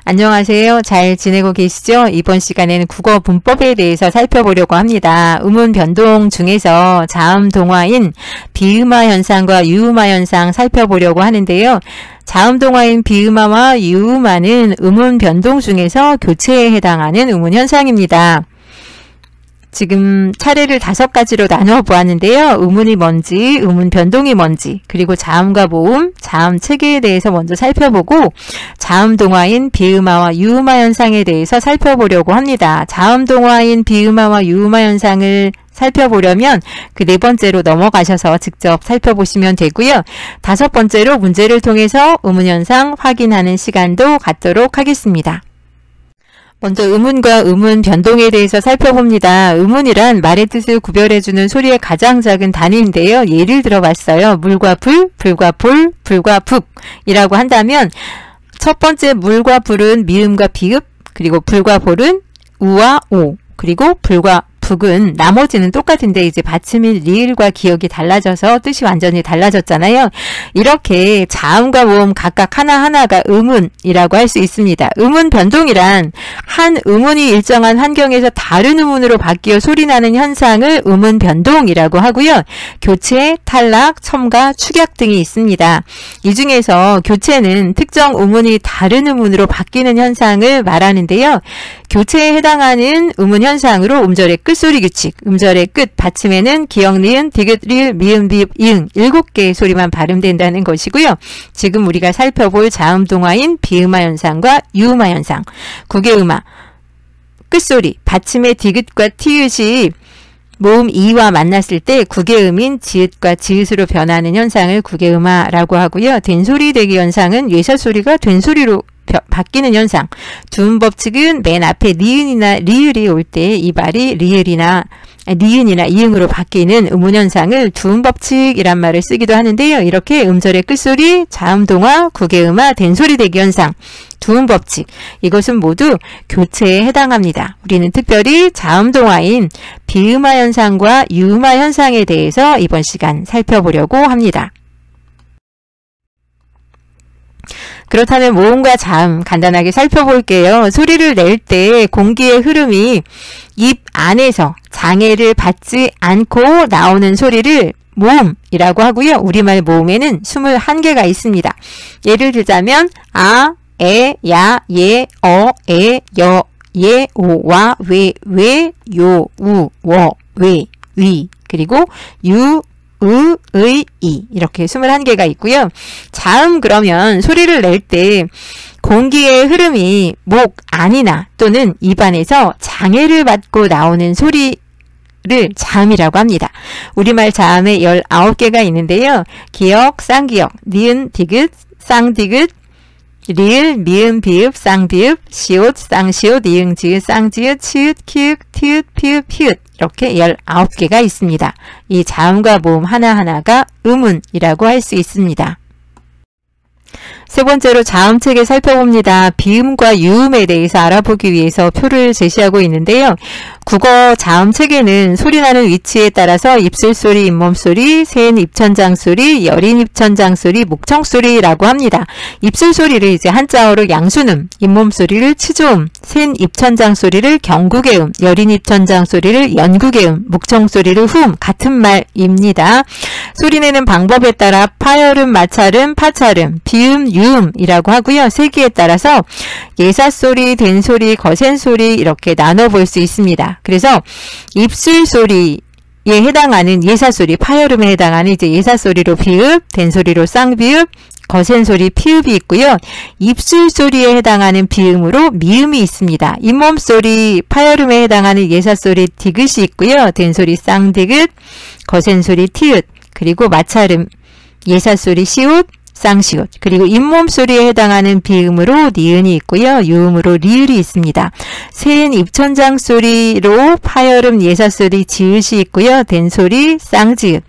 안녕하세요. 잘 지내고 계시죠? 이번 시간에는 국어 문법에 대해서 살펴보려고 합니다. 음운 변동 중에서 자음 동화인 비음화 현상과 유음화 현상 살펴보려고 하는데요. 자음 동화인 비음화와 유음화는 음운 변동 중에서 교체에 해당하는 음운 현상입니다. 지금 차례를 5가지로 나누어 보았는데요. 음운이 뭔지, 음운 변동이 뭔지, 그리고 자음과 모음, 자음 체계에 대해서 먼저 살펴보고 자음 동화인 비음화와 유음화 현상에 대해서 살펴보려고 합니다. 자음 동화인 비음화와 유음화 현상을 살펴보려면 그 4번째로 넘어가셔서 직접 살펴보시면 되고요. 5번째로 문제를 통해서 음운 현상 확인하는 시간도 갖도록 하겠습니다. 먼저 음운과 음운 변동에 대해서 살펴봅니다. 음운이란 말의 뜻을 구별해주는 소리의 가장 작은 단위인데요. 예를 들어봤어요. 물과 불, 불과 볼, 불과 북 이라고 한다면 첫 번째 물과 불은 미음과 비읍, 그리고 불과 볼은 우와 오, 그리고 불과 북은 나머지는 똑같은데 이제 받침인 리을과 기역이 달라져서 뜻이 완전히 달라졌잖아요. 이렇게 자음과 모음 각각 하나하나가 음운이라고 할 수 있습니다. 음운 변동이란 한 음운이 일정한 환경에서 다른 음운으로 바뀌어 소리나는 현상을 음운 변동이라고 하고요. 교체, 탈락, 첨가, 축약 등이 있습니다. 이 중에서 교체는 특정 음운이 다른 음운으로 바뀌는 현상을 말하는데요. 교체에 해당하는 음운 현상으로 음절의 끝소리 규칙, 음절의 끝 받침에는 기역, 니은, 디귿, 리을, 미음, 비읍, 이응 7개의 소리만 발음된다는 것이고요. 지금 우리가 살펴볼 자음 동화인 비음화 현상과 유음화 현상, 국외음화, 끝소리, 받침의 디귿과 티읕이 모음 이와 만났을 때 국외음인 지읒과 지읒으로 변하는 현상을 국외음화라고 하고요. 된소리 대기 현상은 예사소리가 된소리로 바뀌는 현상. 두음 법칙은 맨 앞에 니은이나 리을이 올 때 이 말이 리을이나 니은이나 이응으로 바뀌는 음운 현상을 두음 법칙이란 말을 쓰기도 하는데요. 이렇게 음절의 끝소리, 자음 동화, 국외음화, 된소리 대기 현상, 두음 법칙, 이것은 모두 교체에 해당합니다. 우리는 특별히 자음 동화인 비음화 현상과 유음화 현상에 대해서 이번 시간 살펴보려고 합니다. 그렇다면 모음과 자음 간단하게 살펴볼게요. 소리를 낼 때 공기의 흐름이 입 안에서 장애를 받지 않고 나오는 소리를 모음이라고 하고요. 우리말 모음에는 21개가 있습니다. 예를 들자면 아, 에, 야, 예, 어, 에, 여, 예, 오, 와, 왜, 요, 우, 워, 왜, 위, 그리고 유, 의, 이 이렇게 21개가 있고요. 자음 그러면 소리를 낼 때 공기의 흐름이 목 안이나 또는 입안에서 장애를 받고 나오는 소리를 자음이라고 합니다. 우리말 자음에 19개가 있는데요. 기역, 쌍기역, 니은, 디귿, 쌍디귿, 리을, 미음, 비읍, 쌍비읍, 시옷, 쌍시옷, 이응, 지읒, 쌍지읒, 치읒, 키읔, 티읒, 피읍, 히읗 이렇게 19개가 있습니다. 이 자음과 모음 하나하나가 음운이라고 할 수 있습니다. 세 번째로 자음 체계 살펴봅니다. 비음과 유음에 대해서 알아보기 위해서 표를 제시하고 있는데요. 국어 자음 체계는 소리나는 위치에 따라서 입술 소리, 잇몸 소리, 센 입천장 소리, 여린 입천장 소리, 목청 소리라고 합니다. 입술 소리를 이제 한자어로 양순음, 잇몸 소리를 치조음, 센 입천장 소리를 경국의음, 여린 입천장 소리를 연국의음, 목청 소리를 후음 같은 말입니다. 소리내는 방법에 따라 파열음, 마찰음, 파찰음, 비음, 유음이라고 하고요. 세기에 따라서 예사소리, 된소리, 거센소리 이렇게 나눠볼 수 있습니다. 그래서 입술소리에 해당하는 예사소리, 파열음에 해당하는 이제 예사소리로 비읍, 된소리로 쌍비읍, 거센소리 피읍이 있고요. 입술소리에 해당하는 비음으로 미음이 있습니다. 잇몸소리, 파열음에 해당하는 예사소리 디귿이 있고요. 된소리 쌍디귿, 거센소리 티읕, 그리고 마찰음, 예사소리 시읒, 쌍시옷, 그리고 잇몸 소리에 해당하는 비음으로 니은이 있고요. 유음으로 리을이 있습니다. 센 입천장 소리로 파열음, 예사소리 지읒이 있고요. 된소리 쌍지읒,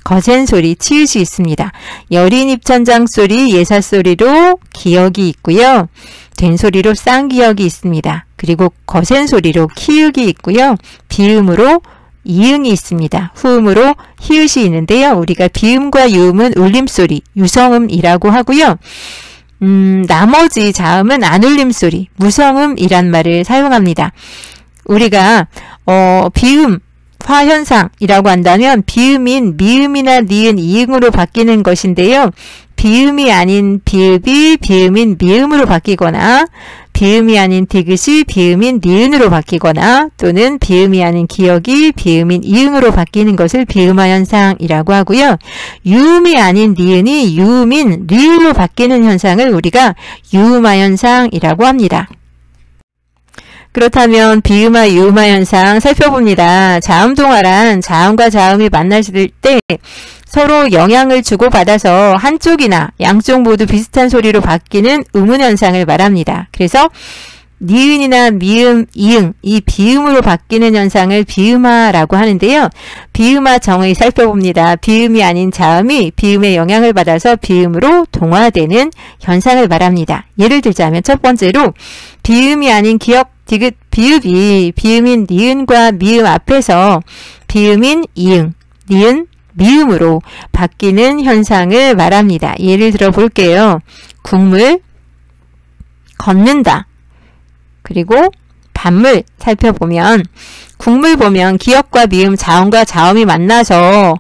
거센소리 치읒이 있습니다. 여린 입천장 소리, 예사소리로 기역이 있고요. 된소리로 쌍기역이 있습니다. 그리고 거센소리로 키읔이 있고요. 비음으로 이응이 있습니다. 후음으로 히읗이 있는데요. 우리가 비음과 유음은 울림소리, 유성음이라고 하고요. 나머지 자음은 안울림소리, 무성음이란 말을 사용합니다. 우리가 비음, 화현상이라고 한다면 비음인 미음이나 니은, 이응으로 바뀌는 것인데요. 비음이 아닌 비읍이 비음인 미음으로 바뀌거나 비음이 아닌 디귿이 비음인 니은으로 바뀌거나 또는 비음이 아닌 기역이 비음인 이응으로 바뀌는 것을 비음화 현상이라고 하고요. 유음이 아닌 니은이 유음인 리으로 바뀌는 현상을 우리가 유음화 현상이라고 합니다. 그렇다면 비음화, 유음화 현상 살펴봅니다. 자음동화란 자음과 자음이 만났을 때 서로 영향을 주고받아서 한쪽이나 양쪽 모두 비슷한 소리로 바뀌는 음운 현상을 말합니다. 그래서 니은이나 미음, 이응, 이 비음으로 바뀌는 현상을 비음화라고 하는데요. 비음화 정의 살펴봅니다. 비음이 아닌 자음이 비음의 영향을 받아서 비음으로 동화되는 현상을 말합니다. 예를 들자면 첫 번째로 비음이 아닌 기역, 디귿, 비읍이 비음인 니은과 미음 앞에서 비음인 이응, 니은, 미음으로 바뀌는 현상을 말합니다. 예를 들어 볼게요. 국물, 걷는다. 그리고 반물 살펴보면 국물 보면 기역과 미음, 자음과 자음이 만나서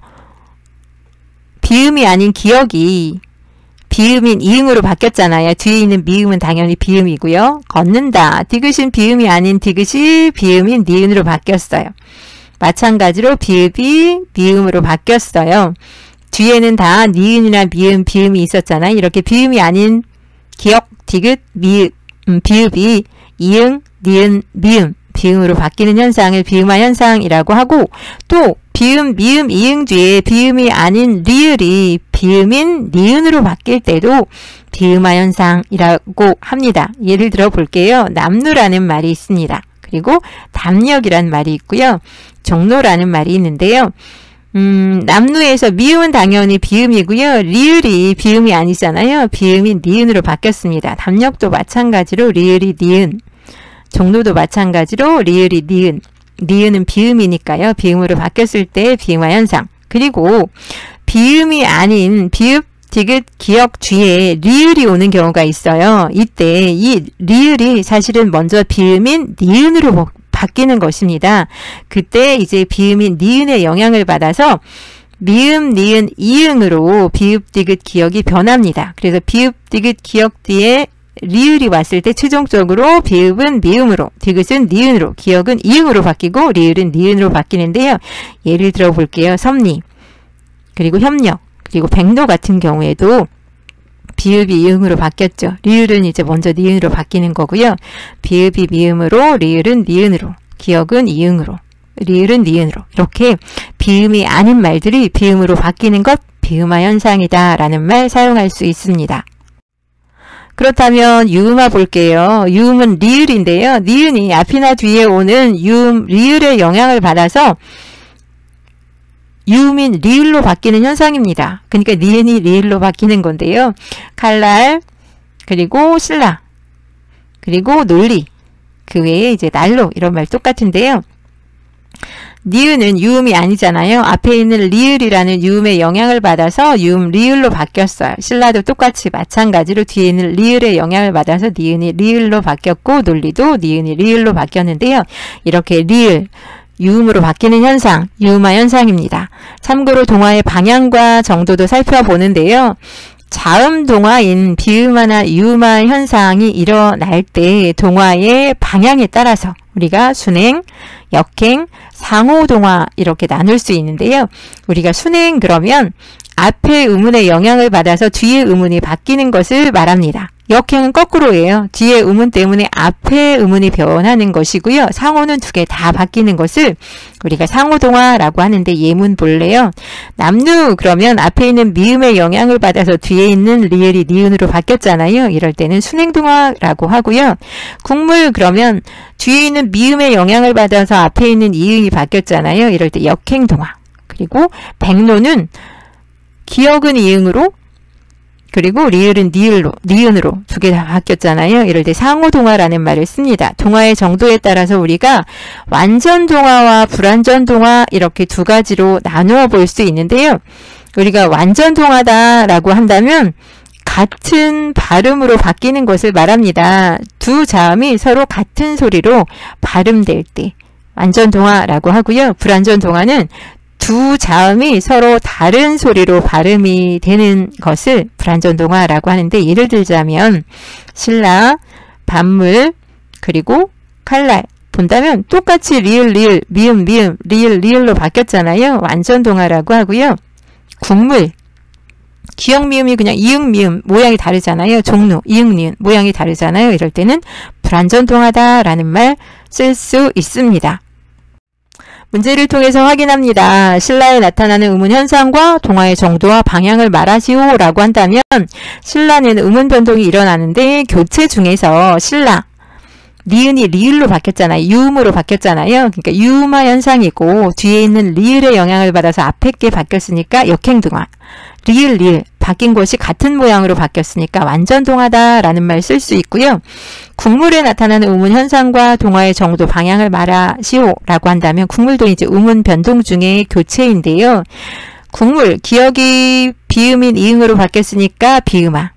비음이 아닌 기역이 비음인 이응으로 바뀌었잖아요. 뒤에 있는 미음은 당연히 비음이고요. 걷는다. 디귿은 비음이 아닌 디귿이 비음인 니은으로 바뀌었어요. 마찬가지로 비읍이 미음으로 바뀌었어요. 뒤에는 다 니은이나 미음, 비음이 있었잖아요. 이렇게 비음이 아닌 기역, 디귿, 비읍이 이응, 니은, 미음, 비음으로 바뀌는 현상을 비음화 현상이라고 하고 또 비음, 미음, 이응 뒤에 비음이 아닌 리을이 비음인 니은으로 바뀔 때도 비음화 현상이라고 합니다. 예를 들어 볼게요. 남루라는 말이 있습니다. 그리고 담력이라는 말이 있고요. 종로라는 말이 있는데요. 남루에서 미음은 당연히 비음이고요. 리을이 비음이 아니잖아요. 비음이 니은으로 바뀌었습니다. 담력도 마찬가지로 리을이 니은, 종로도 마찬가지로 리을이 니은, 니은은 비음이니까요. 비음으로 바뀌었을 때 비음화 현상. 그리고 비음이 아닌 비읍, 디귿, 기역 뒤에 리을이 오는 경우가 있어요. 이때 이 리을이 사실은 먼저 비음인 니은으로 바뀌는 것입니다. 그때 이제 비음인 니은의 영향을 받아서 미음, 니은, 이응으로 비읍, 디귿, 기역이 변합니다. 그래서 비읍, 디귿, 기역 뒤에 리을이 왔을 때 최종적으로 비읍은 미음으로, 디귿은 니은으로, 기역은 이응으로 바뀌고 리을은 니은으로 바뀌는데요. 예를 들어 볼게요. 섭리, 그리고 협력, 그리고 백로 같은 경우에도 비읍이 이응으로 바뀌었죠. 리을은 이제 먼저 니은으로 바뀌는 거고요. 비읍이 미음으로, 리을은 니은으로, 기역은 이응으로, 리을은 니은으로 이렇게 비음이 아닌 말들이 비음으로 바뀌는 것 비음화 현상이다 라는 말 사용할 수 있습니다. 그렇다면 유음화 볼게요. 유음은 리을인데요. 니은이 앞이나 뒤에 오는 유음, 리을의 영향을 받아서 유음인 리을로 바뀌는 현상입니다. 그러니까 니은이 리을로 바뀌는 건데요. 칼날, 그리고 신라, 그리고 논리, 그 외에 이제 난로 이런 말 똑같은데요. 니은은 유음이 아니잖아요. 앞에 있는 리을이라는 유음의 영향을 받아서 유음 리을로 바뀌었어요. 신라도 똑같이 마찬가지로 뒤에 있는 리을의 영향을 받아서 니은이 리을로 바뀌었고 논리도 니은이 리을로 바뀌었는데요. 이렇게 리을, 유음으로 바뀌는 현상, 유음화 현상입니다. 참고로 동화의 방향과 정도도 살펴보는데요. 자음 동화인 비음화나 유음화 현상이 일어날 때 동화의 방향에 따라서 우리가 순행, 역행, 상호 동화 이렇게 나눌 수 있는데요. 우리가 순행 그러면 앞에 음운의 영향을 받아서 뒤에 음운이 바뀌는 것을 말합니다. 역행은 거꾸로예요. 뒤에 음운 때문에 앞에 음운이 변하는 것이고요. 상호는 두 개 다 바뀌는 것을 우리가 상호동화라고 하는데 예문 볼래요. 남루 그러면 앞에 있는 미음의 영향을 받아서 뒤에 있는 리을이 니은으로 바뀌었잖아요. 이럴 때는 순행동화라고 하고요. 국물 그러면 뒤에 있는 미음의 영향을 받아서 앞에 있는 이응이 바뀌었잖아요. 이럴 때 역행동화. 그리고 백로는 기역은 이응으로 그리고 리을은 니은으로 두 개 다 바뀌었잖아요. 이럴 때 상호동화라는 말을 씁니다. 동화의 정도에 따라서 우리가 완전동화와 불완전동화 이렇게 두 가지로 나누어 볼 수 있는데요. 우리가 완전동화다라고 한다면 같은 발음으로 바뀌는 것을 말합니다. 두 자음이 서로 같은 소리로 발음될 때 완전동화라고 하고요. 불완전동화는 두 자음이 서로 다른 소리로 발음이 되는 것을 불완전동화라고 하는데, 예를 들자면 신라, 반물, 그리고 칼날 본다면 똑같이 리을, 미음, 리을로 바뀌었잖아요. 완전동화라고 하고요. 국물, 기역, 미음이 그냥 이응, 미음 모양이 다르잖아요. 종루, 이응, 니은 모양이 다르잖아요. 이럴 때는 불완전동화다라는 말 쓸 수 있습니다. 문제를 통해서 확인합니다. 신라에 나타나는 의문 현상과 동화의 정도와 방향을 말하시오 라고 한다면, 신라는 의문 변동이 일어나는데 교체 중에서 신라, 니은이 리을로 바뀌었잖아요. 유음으로 바뀌었잖아요. 그러니까 유음화 현상이고 뒤에 있는 리을의 영향을 받아서 앞에 게 바뀌었으니까 역행동화. 리을 바뀐 것이 같은 모양으로 바뀌었으니까 완전동화다라는 말 쓸 수 있고요. 국물에 나타나는 의문 현상과 동화의 정도 방향을 말하시오라고 한다면, 국물도 이제 의문 변동 중에 교체인데요. 국물, 기역이 비음인 이응으로 바뀌었으니까 비음화.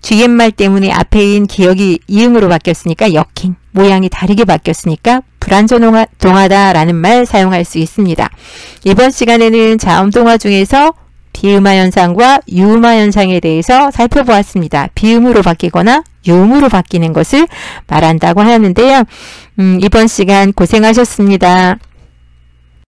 뒤에말 때문에 앞에인 기역이 이응으로 바뀌었으니까 역행. 모양이 다르게 바뀌었으니까 불완전동화다라는 말 사용할 수 있습니다. 이번 시간에는 자음동화 중에서 비음화 현상과 유음화 현상에 대해서 살펴보았습니다. 비음으로 바뀌거나 유음으로 바뀌는 것을 말한다고 하는데요. 이번 시간 고생하셨습니다.